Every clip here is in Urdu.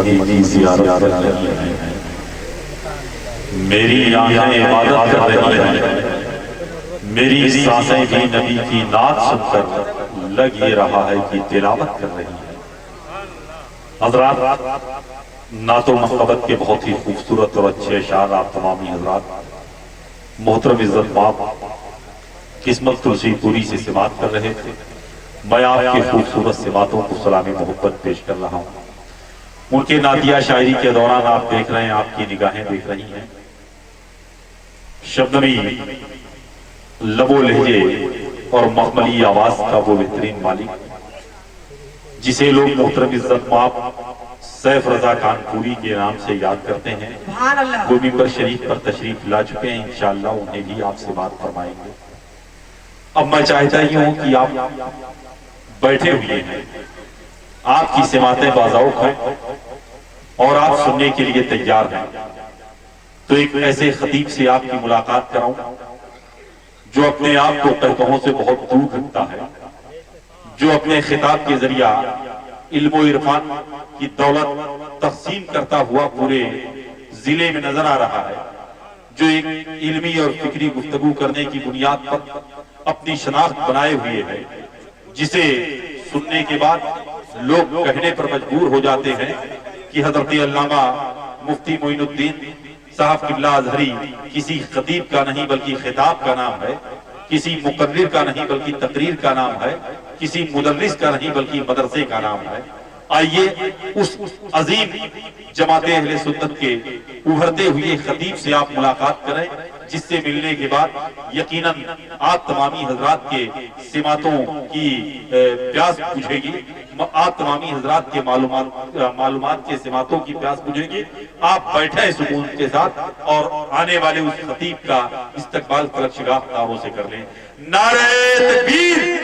کی زیارت کر رہی ہیں، میری آنکھیں عبادت کر رہی ہیں، میری سانسیں بھی نبی کی نعت سن کر لگ یہ رہا ہے کہ تلاوت کر رہی ہیں۔ حضرات، نعت و محبت کے بہت ہی خوبصورت اور اچھے اشعار آپ تمامی حضرات محترم عزت مآب قسمت تلسی پوری سے سماعت کر رہے تھے۔ میں آپ کی خوبصورت سماعتوں کو سلام محبت پیش کر رہا ہوں۔ ان کے نعتیہ شاعری کے دوران آپ دیکھ رہے ہیں، آپ کی نگاہیں دیکھ رہی ہیں، شبنمی لب و لہجے اور مخملی آواز کا وہ بہترین مالک جسے لوگ محترم عزت مآب سیف رضا کانپوری کے نام سے یاد کرتے ہیں، وہ منبر شریف پر تشریف لا چکے ہیں۔ انشاءاللہ انہیں بھی آپ سے بات فرمائیں گے۔ اب میں چاہتا ہی ہوں کہ آپ بیٹھے ہوئے ہیں، آپ کی سماعتیں باذوق ہیں اور آپ سننے کے لیے تیار ہیں، تو ایک ایسے خطیب سے آپ کی ملاقات کراؤں جو اپنے آپ کو قہقہوں سے بہت دور رکھتا ہے، جو اپنے خطاب کے ذریعہ علم و عرفان کی دولت تقسیم کرتا ہوا پورے ضلع میں نظر آ رہا ہے، جو ایک علمی اور فکری گفتگو کرنے کی بنیاد پر اپنی شناخت بنائے ہوئے ہے، جسے سننے کے بعد لوگ کہنے پر مجبور ہو جاتے ہیں کہ حضرت علامہ مفتی معین الدین صاحب قبلہ ازہری کسی خطیب کا نہیں بلکہ خطاب کا نام ہے، کسی مقرر کا نہیں بلکہ تقریر کا نام ہے، کسی مدرس کا نہیں بلکہ مدرسے کا نام ہے۔ آئیے اس عظیم جماعت اہل سنت کے ابھرتے ہوئے خطیب سے آپ ملاقات کریں، جس سے ملنے کے بعد یقیناً آپ تمامی حضرات کے سماعتوں کی پیاس بجھے گی، آپ تمامی حضرات کے معلومات کے سماعتوں کی پیاس بجھے گی۔ آپ بیٹھے سکون کے ساتھ اور آنے والے اس خطیب کا استقبال فلکشگاہ تاروں سے کر لیں۔ نعرہ تکبیر!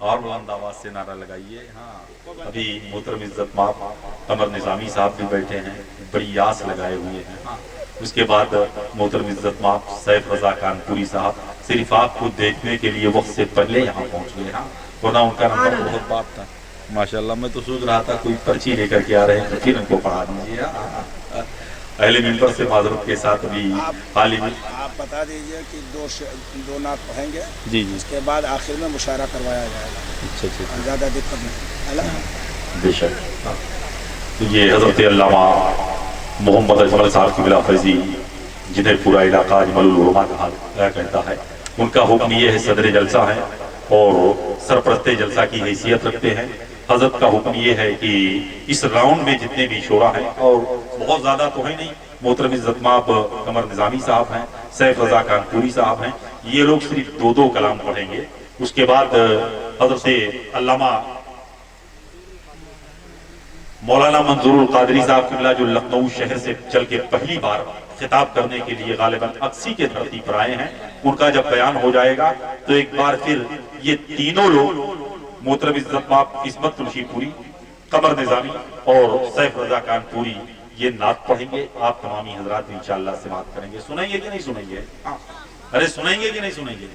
اور بلند آواز سے نعرہ لگائیے۔ ہاں، ابھی محترم عزت مآب قمر نظامی صاحب بھی بیٹھے ہیں، بڑی آس لگائے ہوئے ہیں۔ ہاں، اس کے بعد محترم عزت مآب سیف رضا کانپوری صاحب صرف آپ کو دیکھنے کے لیے وقت سے پہلے یہاں پہنچ گئے۔ ہاں، ورنہ ان کا نمبر بہت بات تھا۔ ماشاءاللہ، میں تو سوچ رہا تھا کوئی پرچی لے کر کے آ رہے ہیں، پھر ان کو پڑھا دیجیے۔ اہل منبر سے معذرت کے ساتھ بھی آپ بتا دیجئے کہ دو نعت پڑھیں گے، جی جی، اس کے بعد آخر میں مشاعرہ کروایا جائے گا۔ اچھا، زیادہ دقت نہیں۔ بے شک۔ تو یہ حضرت علامہ محمد اجمل صاحب قبلہ فیضی، جنہیں پورا علاقہ اجمل العلماء کہا کہتا ہے، ان کا حکم یہ ہے، صدر جلسہ ہے اور سرپرست جلسہ کی حیثیت رکھتے ہیں۔ حضرت کا حکم یہ ہے کہ اس راؤنڈ میں جتنے بھی شعراء ہیں، اور بہت زیادہ تو ہے نہیں، محترم عزت مآب قمر نظامی صاحب ہیں، سیف رضا کانپوری صاحب ہیں، یہ لوگ صرف دو کلام پڑھیں گے۔ اس کے بعد حضرت علامہ مولانا منظور القادری صاحب قبلہ، جو لکھنؤ شہر سے چل کے پہلی بار خطاب کرنے کے لیے غالباً اکسی کے دھرتی پر آئے ہیں، ان کا جب بیان ہو جائے گا تو ایک بار پھر یہ تینوں لوگ محترم عزت مآب قسمت تلسی پوری، قمر نظامی اور سیف رضا کانپوری یہ نعت پڑھیں گے۔ آپ تمامی حضرات انشاءاللہ سماعت کریں گے۔ سنیں گے کہ نہیں سنیں گے؟ ہاں، ارے سنیں گے کہ نہیں سنیں گے؟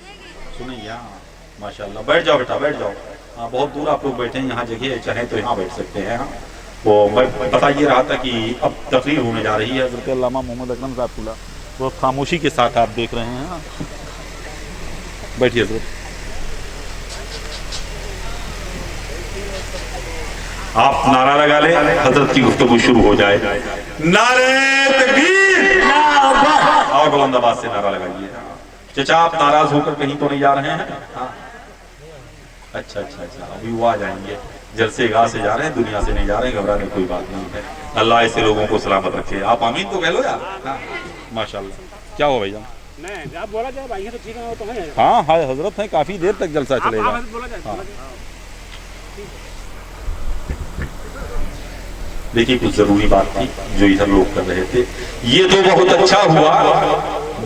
سنیں گے۔ ہاں، ماشاءاللہ، بیٹھ جاؤ بیٹا، بیٹھ جاؤ۔ ہاں، بہت دور آپ لوگ بیٹھے ہیں، یہاں جگہ ہے، چاہیں تو یہاں بیٹھ سکتے ہیں۔ ہاں، وہ میں بتا یہ رہا تھا کہ اب تقریر ہونے جا رہی ہے۔ حضرت علامہ محمد اکرم صاحب قبلہ بہت خاموشی کے ساتھ آپ دیکھ رہے ہیں۔ بیٹھیے حضرت، آپ نعرہ لگا لیں، حضرت کی گفتگو شروع ہو جائے۔ نعرہ تکبیر! اور بلند آواز سے نعرہ لگائیے۔ چچا، آپ ناراض ہو کر کہیں تو نہیں جا رہے ہیں؟ اچھا، ابھی وہ آ جائیں گے، جلسے گاہ سے جا رہے ہیں، دنیا سے نہیں جا رہے ہیں، گھبرانے کوئی بات نہیں ہے۔ اللہ ایسے لوگوں کو سلامت رکھے۔ آپ آمین تو کہہ لو یار۔ ماشاءاللہ، کیا ہو بھائی جان؟ آپ بولا جائے بھائی تو ٹھیک ہے، وہ تو ہے۔ ہاں، حضرت ہیں، کافی دیر تک جلسہ چلے گا۔ دیکھیے، کچھ ضروری بات تھی جو ادھر لوگ کر رہے تھے۔ یہ تو بہت اچھا ہوا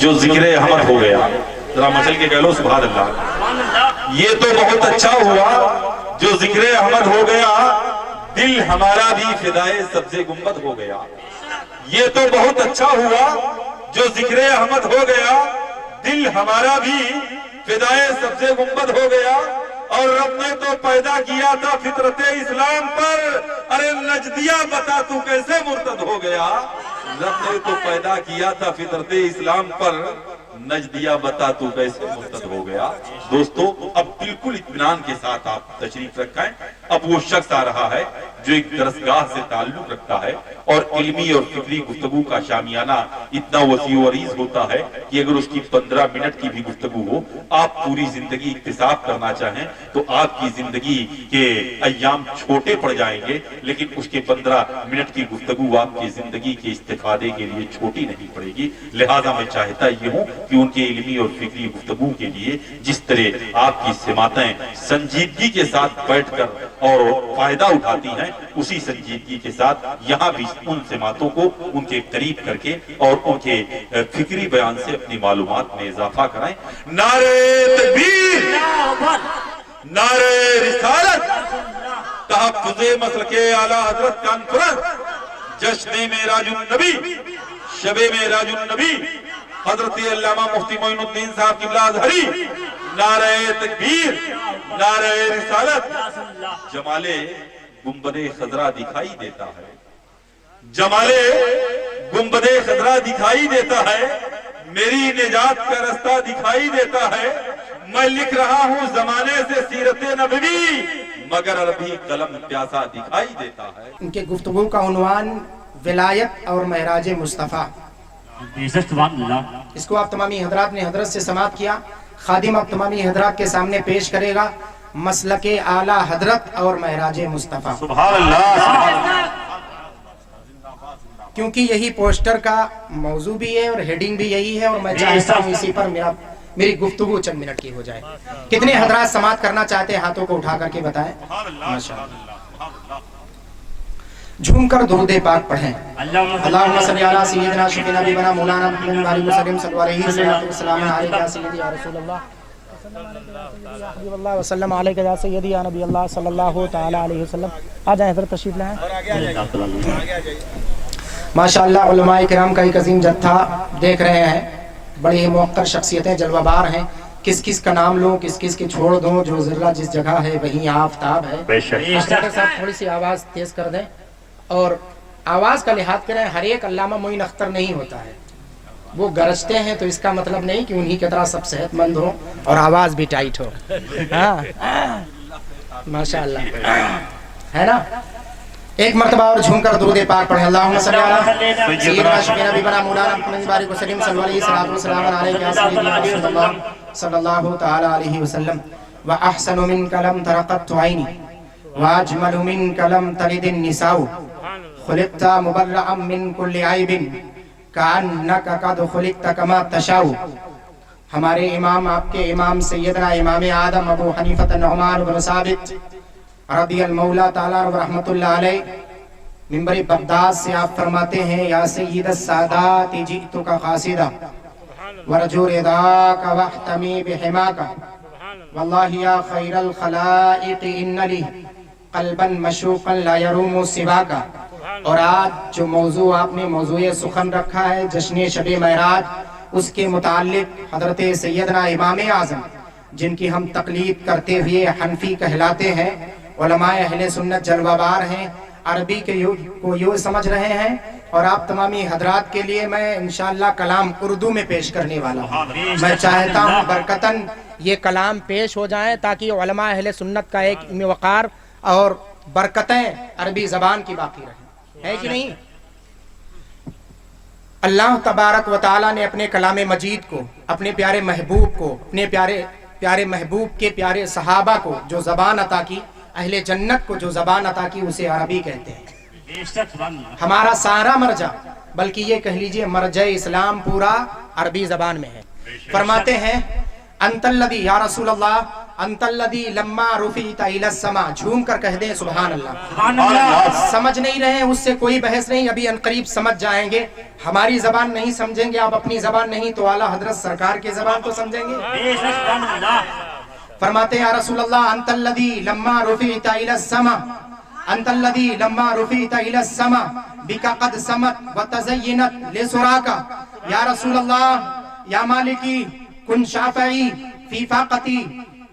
جو ذکر احمد ہو گیا، ذرا مچل کے کہہ لو سبحان اللہ۔ یہ تو بہت اچھا ہوا جو ذکر احمد ہو گیا، دل ہمارا بھی فدائے سبز گنبد ہو گیا۔ یہ تو بہت اچھا ہوا جو ذکر احمد ہو گیا، دل ہمارا بھی فدائے سبز گنبد ہو گیا۔ اور رب نے تو پیدا کیا تھا فطرت اسلام پر، ارے نجدیہ بتا تو کیسے مرتد ہو گیا؟ رب نے تو پیدا کیا تھا فطرت اسلام پر، نجدیہ بتا تو کیسے مرتد ہو گیا؟ دوستو اب بالکل اطمینان کے ساتھ آپ تشریف رکھیں۔ اب وہ شخص آ رہا ہے جو ایک درسگاہ سے تعلق رکھتا ہے اور علمی اور فکری گفتگو کا شامیانہ اتنا وسیع و عریض ہوتا ہے کہ اگر اس کی 15 منٹ کی بھی گفتگو ہو، آپ پوری زندگی اکتساب کرنا چاہیں تو آپ کی زندگی کے ایام چھوٹے پڑ جائیں گے، لیکن اس کے 15 منٹ کی گفتگو آپ کی زندگی کے استفادے کے لیے چھوٹی نہیں پڑے گی۔ لہٰذا میں چاہتا یہ ہوں کہ ان کے علمی اور فکری گفتگو کے لیے جس طرح آپ کی سماعتیں سنجیدگی کے ساتھ بیٹھ کر اور فائدہ اٹھاتی ہیں، اسی سنجیدگی کے ساتھ یہاں بھی ان سماعتوں کو ان کے قریب کر کے اور ان کے فکری بیان سے اپنی معلومات میں اضافہ کرائیں۔ نعرہ تکبیر، نعرہ رسالت، تحفظ مسلک اعلیٰ حضرت کانفرنس، جشن معراج النبی، شب معراج النبی، حضرت علامہ مفتی معین الدین صاحب قبلہ ازہری، نعرہ تکبیر، نعرہ رسالت۔ جمال گنبد خضرا دکھائی دیتا ہے، جمال گنبد خضرا دکھائی دیتا ہے، میری نجات کا رستہ دکھائی دیتا ہے۔ میں لکھ رہا ہوں زمانے سے سیرت نبوی، مگر ابھی قلم پیاسا دکھائی دیتا ہے۔ ان کے گفتگو کا عنوان ولایت اور معراج مصطفیٰ۔ اس کو آپ تمامی حضرات نے حضرت سے سماعت کیا۔ خادم اب تمامی حضرات کے سامنے پیش کرے گا مسلک اعلیٰ حضرت اور معراج مصطفیٰ۔ سبحان اللہ، کیونکہ یہی پوسٹر کا موضوع بھی ہے اور ہیڈنگ بھی یہی ہے، اور میں چاہتا ہوں اسی پر میری گفتگو چند منٹ کی ہو جائے۔ کتنے حضرات سماعت کرنا چاہتے ہیں ہاتھوں کو اٹھا کر کے بتائیں۔ جھوم کر درود پاک پڑھیں۔ اللہم صلی علی سیدنا شفیع نبینا مولانا محمد علیہ وسلم صلی علیہ وسلم علیہ یا سیدی یا رسول اللہ حبیب اللہ وسلم علیہ یا سیدی یا نبی اللہ صلی اللہ تعالی علیہ وسلم۔ آ جائیں حضرت تشریف لائیں۔ ماشاءاللہ علماء کرام کا ایک عظیم جتھا دیکھ رہے ہیں، بڑی ہی موقر شخصیتیں جلوہ بار ہیں۔ کس کس کا نام لوں، کس کس کے چھوڑ دوں، جو ذرہ جس جگہ ہے وہیں آفتاب ہے۔ ڈاکٹر صاحب تھوڑی سی آواز تیز کر دیں اور آواز کا لحاظ کریں۔ ہر ایک علامہ معین اختر نہیں ہوتا ہے، وہ گرجتے ہیں تو اس کا مطلب نہیں کہ انہی کی طرح سب صحت مند ہو اور آواز بھی ٹائٹ ہو۔ ماشاءاللہ ہے نا۔ ایک مرتبہ اور جھوم کر درود پاک پڑھیں۔ اللہم صلی علی سیدنا شفیع نبینا مولانا محمد بارک وسلم صلی اللہ علیہ وسلم صلی اللہ تعالی علیہ وسلم۔ وَأَحْسَنُ مِنْكَ لَمْ تَرَ قَطُّ عَيْنِي وَأَجْمَلُ مِنْكَ لَمْ تَلِدِ النِّسَاءُ خُلِقْتَ مُبَرَّأً مِنْ كُلِّ عَيْبٍ كَأَنَّكَ قَدْ خُلِقْتَ كَمَا تَشَاءُ۔ ہمارے امام، آپ کے امام سیدنا امام آدم ابو حنیفہ النعمان بن ثابت رضی المولا تعالیٰ و رحمت اللہ علیہ، منبر بغداد سے آپ فرماتے ہیں یا سید السادات جئتک قاصدا ورجو رضاک واحتمی بحماک واللہ یا خیر الخلائق ان لی قلبا مشوقا لا یروم سواک۔ اور آج جو موضوع آپ نے موضوع سخن رکھا ہے جشن شب معراج، اس کے متعلق حضرت سیدنا امام اعظم جن کی ہم تقلید کرتے ہوئے حنفی کہلاتے ہیں، علماء اہل سنت جلوہ بار ہیں، عربی کو یوں سمجھ رہے ہیں، اور آپ تمامی حضرات کے لیے میں انشاءاللہ کلام اردو میں پیش کرنے والا ہوں۔ میں چاہتا ہوں برکتاً یہ کلام پیش ہو جائیں تاکہ علماء اہل سنت کا ایک وقار اور برکتیں عربی زبان کی باقی رہیں، ہے کہ نہیں؟ اللہ تبارک و تعالیٰ نے اپنے کلام مجید کو، اپنے پیارے محبوب کو، اپنے پیارے محبوب کے پیارے صحابہ کو جو زبان عطا کی، اہل جنت کو جو زبان عطا کی، اسے عربی کہتے ہیں۔ ہمارا سارا مرجع، بلکہ یہ کہہ لیجئے مرجع اسلام پورا عربی زبان میں ہے۔ فرماتے ہیں انت الذی، یا رسول اللہ، انت الذی لما رفعت الی السماء، جھوم کر کہہ دیں سبحان اللہ۔ سمجھ نہیں رہے اس سے کوئی بحث نہیں، ابھی انقریب سمجھ جائیں گے۔ ہماری زبان نہیں سمجھیں گے، آپ اپنی زبان نہیں تو اعلیٰ حضرت سرکار کی زبان تو سمجھیں گے۔ فرماتے ہیں یا رسول اللہ انت الذی لما رفعت الی السماء، انت الذی لما رفعت الی السماء بک قد سمت وتزینت لسراک۔ یا رسول اللہ، یا مالکی کن شافعی فی فاقتی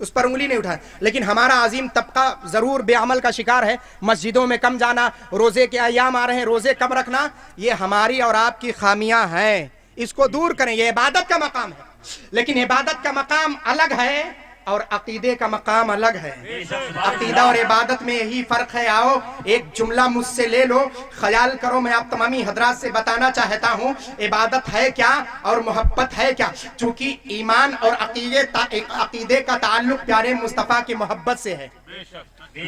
اس پر انگلی نہیں اٹھائے. لیکن ہمارا عظیم طبقہ ضرور بے عمل کا شکار ہے. مسجدوں میں کم جانا, روزے کے ایام آ رہے ہیں, روزے کم رکھنا, یہ ہماری اور آپ کی خامیاں ہیں. اس کو دور کریں. یہ عبادت کا مقام ہے, لیکن عبادت کا مقام الگ ہے اور عقیدے کا مقام الگ ہے. عقیدہ اور عبادت میں یہی فرق ہے. آؤ ایک جملہ مجھ سے لے لو, خیال کرو. میں آپ تمامی حضرات سے بتانا چاہتا ہوں عبادت ہے کیا اور محبت ہے کیا. چونکہ ایمان اور عقیدے کا تعلق پیارے مصطفیٰ کی محبت سے ہے,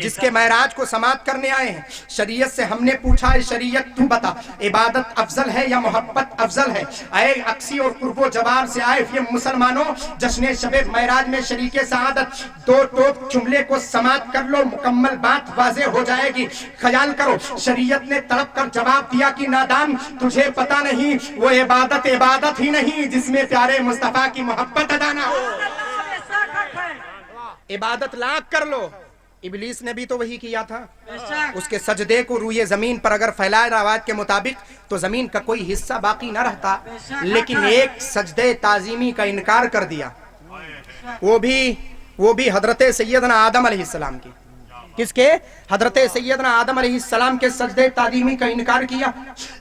جس کے معراج کو سماعت کرنے آئے ہیں. شریعت سے ہم نے پوچھا, شریعت تو بتا عبادت افضل ہے یا محبت افضل ہے. اے اکسی اور قرب و جوار سے آئے یہ مسلمانوں, جشن شب معراج میں شریک سعادت, دو ٹوک جملے کو سماعت کر لو, مکمل بات واضح ہو جائے گی. خیال کرو, شریعت نے تڑپ کر جواب دیا کہ نادان تجھے پتہ نہیں وہ عبادت ہی نہیں جس میں پیارے مصطفیٰ کی محبت ادا نہ ہو. عبادت لاکھ کر لو. ابلیس نے بھی تو وہی کیا تھا. اس کے سجدے کو روئے زمین پر اگر پھیلائے روایت کے مطابق تو زمین کا کوئی حصہ باقی نہ رہتا, لیکن ایک سجدے تعظیمی کا انکار کر دیا, وہ بھی حضرت سیدنا آدم علیہ السلام کی. کس کے؟ حضرت سیدنا آدم علیہ السلام کے سجدے تعظیمی کا انکار کیا.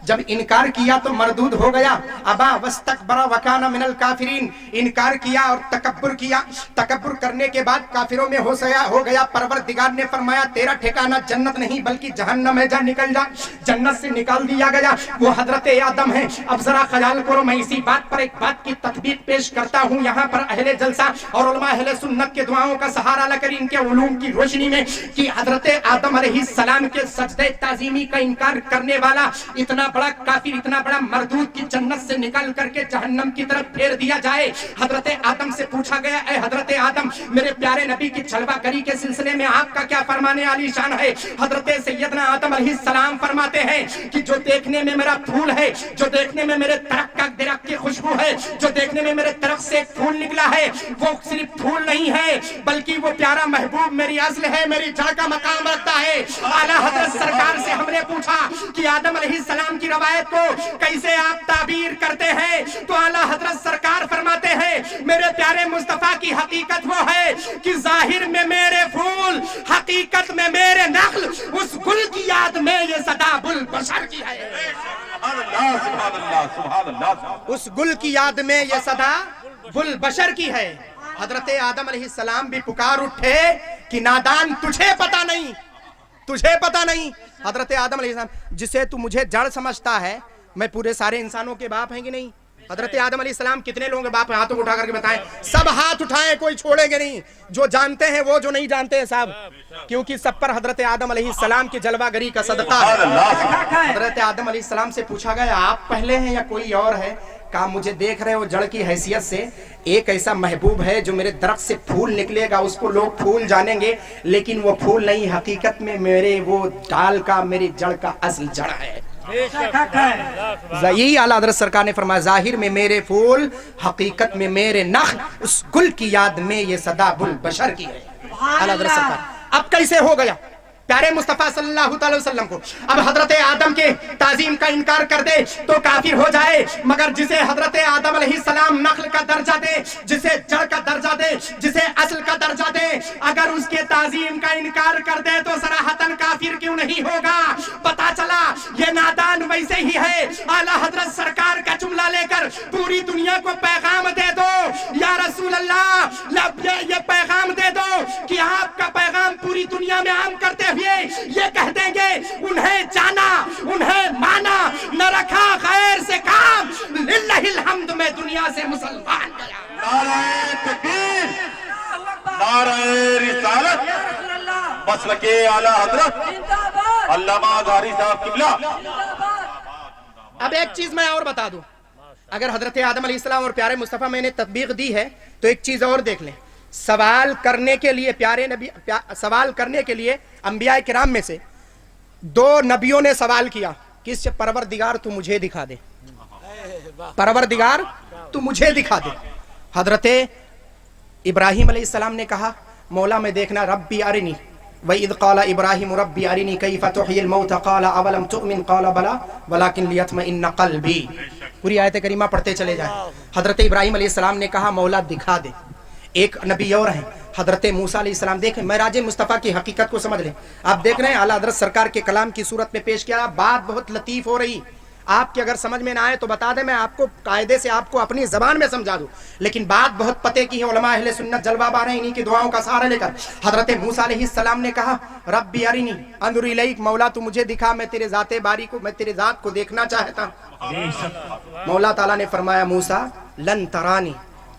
جب انکار کیا تو مردود ہو گیا. ابا واستکبر وکان من الکافرین, انکار کیا اور تکبر کیا. تکبر کرنے کے بعد کافروں میں ہو گیا. پروردگار نے فرمایا تیرا ٹھکانہ جنت نہیں بلکہ جہنم ہے, جا نکل جا. جنت سے نکال دیا گیا. وہ حضرت آدم ہے. اب ذرا خیال کرو, میں اسی بات پر ایک بات کی تطبیق پیش کرتا ہوں یہاں پر اہل جلسہ اور علماء اہل سنت کے دعاؤں کا سہارا لے کر ان کے علوم کی روشنی میں, کہ حضرت آدم علیہ السلام کے سجدے تعظیمی کا انکار کرنے والا اتنا بڑا کافر, اتنا بڑا مردود کی جنت سے نکال کر کے جہنم کی طرف پھیر دیا جائے. حضرت آدم سے پوچھا گیا, اے حضرت آدم میرے پیارے نبی کی جلوہ گری کے سلسلے میں آپ کا کیا فرمانے عالی شان ہے. حضرت سیدنا آدم علیہ السلام فرماتے ہیں کہ جو دیکھنے میں میرا پھول ہے, جو دیکھنے میں میرے درخت کی خوشبو ہے, جو دیکھنے میں میرے درخت سے ایک پھول نکلا ہے, وہ صرف پھول نہیں ہے بلکہ وہ پیارا محبوب میری اصل ہے, میری جڑ کا مقام رکھتا ہے. اعلیٰ حضرت سرکار سے ہم نے پوچھا کہ آدم علیہ السلام کی روایت کو کیسے آپ تعبیر کرتے ہیں, تو اعلیٰ حضرت سرکار فرماتے ہیں میرے پیارے مصطفیٰ کی حقیقت وہ ہے کہ ظاہر میں میرے پھول, حقیقت میں میرے نخل, اس گل کی یاد میں یہ صدا بل بشر کی ہے. اس گل کی یاد میں یہ صدا بل بشر کی ہے. حضرت آدم علیہ السلام بھی پکار اٹھے کہ نادان تجھے پتہ نہیں, تجھے پتہ نہیں. حضرت آدم علیہ السلام, جسے تو مجھے جڑ سمجھتا ہے, میں پورے سارے انسانوں کے باپ ہیں کہ نہیں؟ حضرت آدم علیہ السلام کتنے لوگوں کے باپ ہیں؟ ہاتھوں کو اٹھا کر کے بتائیں. سب ہاتھ اٹھائیں, کوئی چھوڑیں گے نہیں. جو جانتے ہیں وہ, جو نہیں جانتے ہیں صاحب, کیونکہ سب پر حضرت آدم علیہ السلام کی جلوہ گری کا صدقہ ہے. حضرت آدم علیہ السلام سے پوچھا گیا آپ پہلے ہیں یا کوئی اور ہے؟ کہا مجھے دیکھ رہے ہو جڑ کی حیثیت سے ایک ایسا محبوب ہے جو میرے درخت سے پھول نکلے گا, اس کو لوگ پھول جانیں گے, لیکن وہ پھول نہیں, حقیقت میں میرے وہ ڈال کا, میری جڑ کا اصل جڑ ہے. یہی اعلیٰ حضرت سرکار نے فرمایا ظاہر میں میرے پھول, حقیقت میں میرے نخل, اس گل کی یاد میں یہ صدا بل بشر کی ہے. اعلیٰ حضرت سرکار. اب کیسے ہو گیا پیارے مصطفیٰ صلی اللہ علیہ وسلم کو اب حضرت آدم کے تعظیم کا انکار کر دے تو کافر ہو جائے, مگر جسے حضرت آدم علیہ السلام نخل کا درجہ دے, جسے جڑ کا درجہ دے, جسے اصل کا درجہ دے, اگر اس کے تعظیم کا انکار کر دے تو صراحتاً کافر کیوں نہیں ہوگا؟ پتا چلا یہ نادان ویسے ہی ہے. اعلیٰ حضرت سرکار کا جملہ لے کر پوری دنیا کو پیغام دے دو, یا رسول اللہ یہ پیغام دے دو کہ آپ کا پیغام پوری دنیا میں عام کرتے ہوئے یہ کہہ دیں گے انہیں جانا, انہیں مانا, نہ رکھا غیر سے کام, للہ الحمد میں دنیا سے مسلمان گیا. نعرہ تکبیر, نعرہ رسالت, مسلک اعلیٰ حضرت علامہ ازہری صاحب قبلہ. اب ایک چیز میں اور بتا دوں, اگر حضرت آدم علیہ السلام اور پیارے مصطفیٰ میں نے تطبیق دی ہے تو ایک چیز اور دیکھ لیں. سوال کرنے کے لیے پیارے نبی, سوال کرنے کے لیے انبیاء کرام میں سے دو نبیوں نے سوال کیا, کس سے؟ پروردگار تو مجھے دکھا دے, پروردگار تو مجھے دکھا دے. حضرت ابراہیم علیہ السلام نے کہا مولا میں دیکھنا, ربی ارنی, وَإِذْ قَالَ إِبْرَاهِيمُ رَبِّ أَرِنِي كَيْفَ تُحْيِي الْمَوْتَ قَالَ أَوَلَمْ تُؤْمِنْ قَالَ بَلَى وَلَكِنْ لِيَطْمَئِنَّ قَلْبِي. پوری آیت کریمہ پڑھتے چلے جائیں. حضرت ابراہیم علیہ السلام نے کہا مولا دکھا دے. ایک نبی اور ہیں حضرت موسیٰ علیہ السلام دیکھیں معراج مصطفیٰ کی حقیقت کو سمجھ لیں. آپ دیکھ رہے ہیں اعلیٰ حضرت سرکار کے کلام کی صورت میں پیش کیا. بات بہت لطیف ہو رہی, آپ کی اگر سمجھ میں نہ آئے تو بتا دیں, میں آپ کو قاعدے سے آپ کو اپنی زبان میں سمجھا دوں, لیکن بات بہت پتے کی ہے. علماء اہل سنت جلوہ بار ہیں انہی کی دعاؤں کا سہارا لے کر. حضرت موسیٰ علیہ السلام نے کہا ربی ارنی انظر الیک, مولا تو مجھے دکھا, میں تیرے ذات باری کو, میں تیرے ذات کو دیکھنا چاہتا ہوں. مولا تعالیٰ نے فرمایا موسیٰ لن ترانی,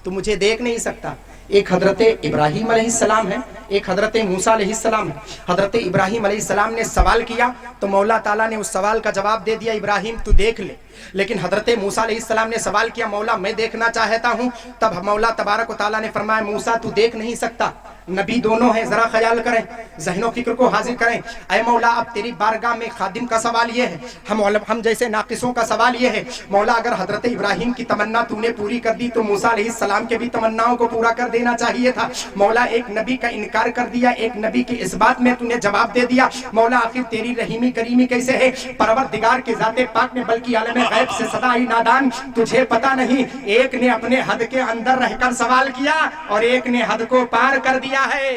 تو مجھے دیکھ نہیں سکتا. ایک حضرت ابراہیم علیہ السلام ہے, ایک حضرت موسیٰ علیہ السلام ہے. حضرت ابراہیم علیہ السلام نے سوال کیا تو مولا تعالیٰ نے اس سوال کا جواب دے دیا ابراہیم تو دیکھ لے. لیکن حضرت موسیٰ علیہ السلام نے سوال کیا مولا میں دیکھنا چاہتا ہوں, تب مولا تبارک و تعالیٰ نے فرمایا موسیٰ تو دیکھ نہیں سکتا. نبی دونوں ہیں, ذرا خیال کریں, ذہن و فکر کو حاضر کریں. اے مولا اب تیری بارگاہ میں خادم کا سوال یہ ہے, ہم جیسے ناقصوں کا سوال یہ ہے مولا اگر حضرت ابراہیم کی تمنا تو نے پوری کر دی تو موسیٰ علیہ السلام کے بھی تمناؤں کو پورا کر دینا چاہیے تھا. مولا ایک نبی کا انکار کر دیا, ایک نبی کی اس بات میں تو نے جواب دے دیا. مولا آخر تیری رحیمی کریمی کیسے ہے؟ پروردگار کے ذات پاک نے بلکہ عالم غیب سے صدا ہی نادان, تجھے پتہ نہیں. ایک نے اپنے حد کے اندر رہ کر سوال کیا اور ایک نے حد کو پار کر دیا ہے.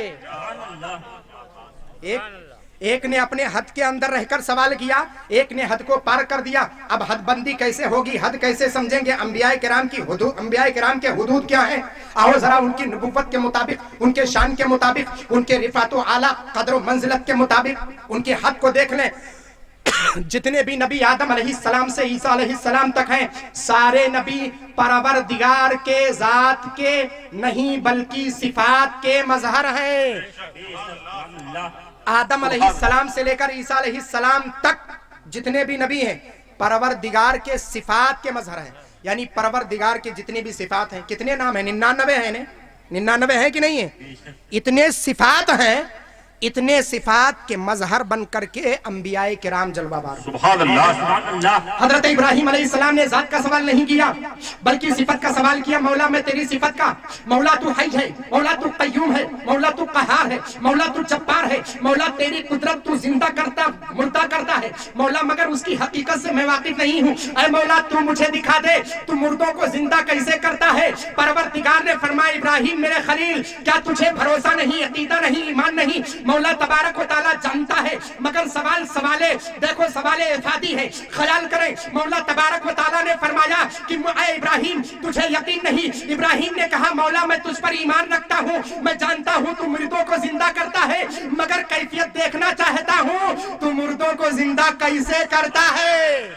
ایک نے اپنے حد کے اندر رہ کر سوال کیا, ایک نے حد کو پار کر دیا. اب حد بندی کیسے ہوگی, حد کیسے سمجھیں گے؟ انبیاء کرام کی حدود, انبیاء کرام کے حدود کیا ہیں؟ آؤ ذرا ان کی نبوت کے مطابق, ان کے شان کے مطابق, ان کے رفعت و اعلیٰ قدر و منزلت کے مطابق ان کی حد کو دیکھ لیں. جتنے بھی نبی آدم علیہ السلام سے عیسیٰ علیہ السلام تک ہیں, سارے نبی پروردگار کے ذات کے نہیں بلکہ صفات کے مظہر ہیں. آدم علیہ السلام سے لے کر عیسیٰ علیہ السلام تک جتنے بھی نبی ہیں پروردگار کے صفات کے مظہر ہیں. یعنی پروردگار کے جتنے بھی صفات ہیں, کتنے نام ہیں؟ 99 ہیں. 99 ہیں کہ نہیں ہیں؟ اتنے صفات ہیں, اتنے صفات کے مظہر بن کر کے انبیاء کرام جلوہ بار. سبحان اللہ. حضرت ابراہیم علیہ السلام نے ذات کا سوال نہیں کیا بلکہ صفت کا سوال کیا. مولا میں تیری صفت کا, مولا تو حی ہے, مولا تو قیوم ہے, مولا تو قہار ہے, مولا تو جبار ہے, مولا تیری قدرت تو زندہ کرتا مردہ کرتا ہے مولا, مگر اس کی حقیقت سے میں واقف نہیں ہوں. اے مولا تو مجھے دکھا دے تو مردوں کو زندہ کیسے کرتا ہے. پروردگار نے فرمایا ابراہیم میرے خلیل کیا تجھے بھروسہ نہیں, عقیدہ نہیں, ایمان نہیں؟ مولا تبارک و تعالیٰ جانتا ہے مگر سوال دیکھو سوال افادی ہے. خیال کریں, مولا تبارک و تعالیٰ نے فرمایا کہ اے ابراہیم تجھے یقین نہیں. ابراہیم نے کہا مولا میں تجھ پر ایمان رکھتا ہوں, میں جانتا ہوں تو مردوں کو زندہ کرتا ہے, مگر کیفیت دیکھنا چاہتا ہوں تو مردوں کو زندہ کیسے کرتا ہے.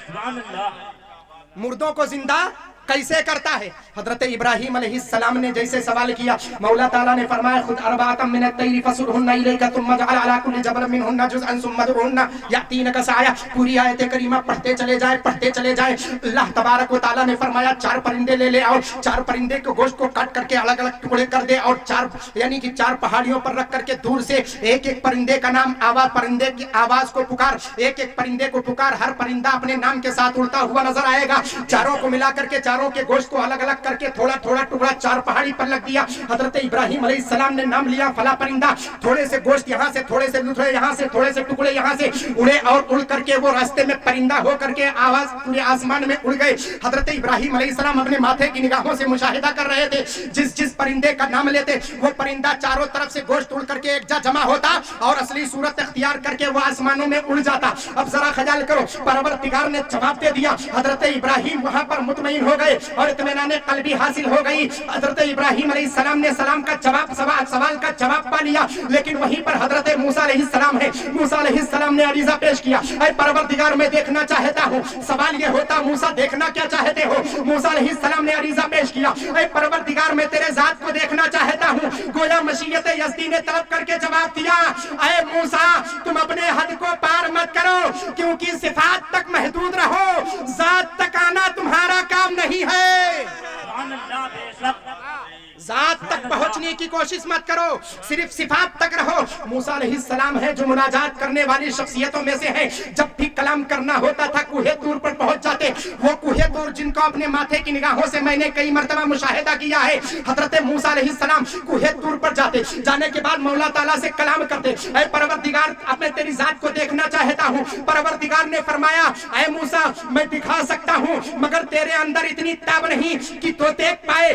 مردوں کو زندہ کیسے کرتا ہے؟ حضرت ابراہیم علیہ السلام نے جیسے سوال کیا مولا تعالیٰ نے فرمایا خود اربعۃ من الطیر فصرهن الیک ثم اجعل علی کل جبل منهن جزءا ثم ادعهن یاتینک سعیا. پوری آیت کریمہ پڑھتے چلے جائیں. اللہ تبارک و تعالیٰ نے فرمایا 4 پرندے لے لے اور 4 پرندے کے گوشت کو کاٹ کر کے الگ الگ ٹکڑے کر دے اور 4 یعنی کہ 4 پہاڑیوں پر رکھ کر کے دور سے ایک ایک پرندے کا نام پرندے کی آواز کو پکار, ایک ایک پرندے کو پکار. ہر پرندہ اپنے نام کے ساتھ اڑتا ہوا نظر آئے گا. چاروں کو ملا کر کے چاروں کے گوشت کو الگ الگ کر کے تھوڑا تھوڑا ٹکڑا 4 پہاڑی پر لگ دیا. حضرت ابراہیم علیہ السلام نے نام لیا فلا پرندہ, تھوڑے سے گوشت یہاں سے, تھوڑے سے دوسرے یہاں سے, تھوڑے سے ٹکڑے یہاں سے اڑے اور اڑ کر کے وہ راستے میں پرندہ ہو کر کے آواز پورے آسمان میں اڑ گئے. حضرت ابراہیم علیہ السلام اپنے ماتھے کی نگاہوں سے مشاہدہ کر رہے تھے. جس پرندے کا نام لیتے وہ پرندہ چاروں طرف سے گوشت اڑ کر کے ایک جا جمع ہوتا اور اصلی صورت اختیار کر کے وہ آسمانوں میں اڑ جاتا. اب ذرا خیال کرو, پروردگار نے جواب دے دیا. حضرت ابراہیم وہاں پر مطمئن ہو گئے اور اطمینان قلبی حاصل ہو گئی. حضرت ابراہیم علیہ السلام نے سلام کا جواب, سوال کا جواب پا لیا. لیکن وہیں پر حضرت موسیٰ علیہ السلام ہے. موسیٰ علیہ السلام نے عریضہ پیش کیا, اے پروردگار میں دیکھنا چاہتا ہوں. سوال یہ ہوتا موسیٰ دیکھنا کیا چاہتے ہو؟ موسیٰ علیہ السلام نے عریضہ پیش کیا, اے پروردگار میں تیرے ذات کو دیکھنا چاہتا ہوں. گویا مشیت یزدی نے طلب کر کے جواب دیا, اے موسیٰ تم اپنے حد کو پار مت کرو کیونکہ صفات تک محدود رہو, ذات تک آنا تمہارا کام نہیں ہے. ذات تک پہنچنے کی کوشش مت کرو, صرف صفات تک رہو. موسیٰ علیہ السلام ہے جو مناجات کرنے والی شخصیتوں میں سے ہیں. جب بھی کلام کرنا ہوتا تھا کوہ طور پر پہنچ جاتے. وہ کوہ طور جن کو اپنے ماتھے کی نگاہوں سے میں نے کئی مرتبہ مشاہدہ کیا ہے. حضرت موسیٰ علیہ السلام کوہ طور پر جاتے, جانے کے بعد مولا تعالیٰ سے کلام کرتے, اے پروردگار اب میں تیری ذات کو دیکھنا چاہتا ہوں. پروردگار نے فرمایا, اے موسیٰ میں دکھا سکتا ہوں مگر تیرے اندر اتنی تاب نہیں کہ تو دیکھ پائے.